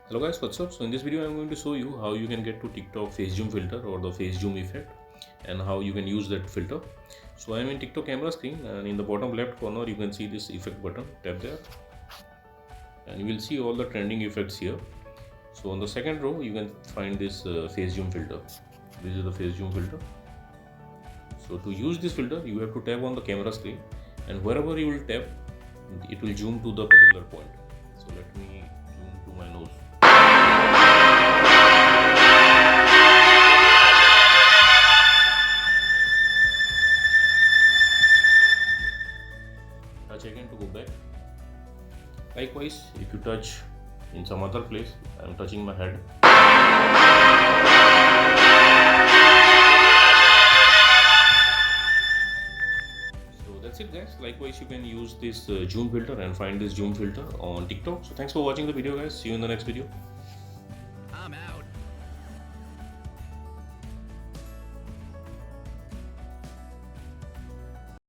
Hello guys, what's up? So in this video I'm going to show you how you can get to TikTok face zoom filter or the face zoom effect and how you can use that filter. So I'm in TikTok camera screen and in the bottom left corner you can see this effect button. Tap there and you will see all the trending effects here. So on the second row you can find this face zoom filter. This is the face zoom filter. So to use this filter you have to tap on the camera screen and wherever you will tap it will zoom to the particular point. So let me zoom to my nose. Touch again to go back. Likewise, if you touch in some other place, I am touching my head. So that's it guys. Likewise, you can use this zoom filter and find this zoom filter on TikTok. So thanks for watching the video guys. See you in the next video.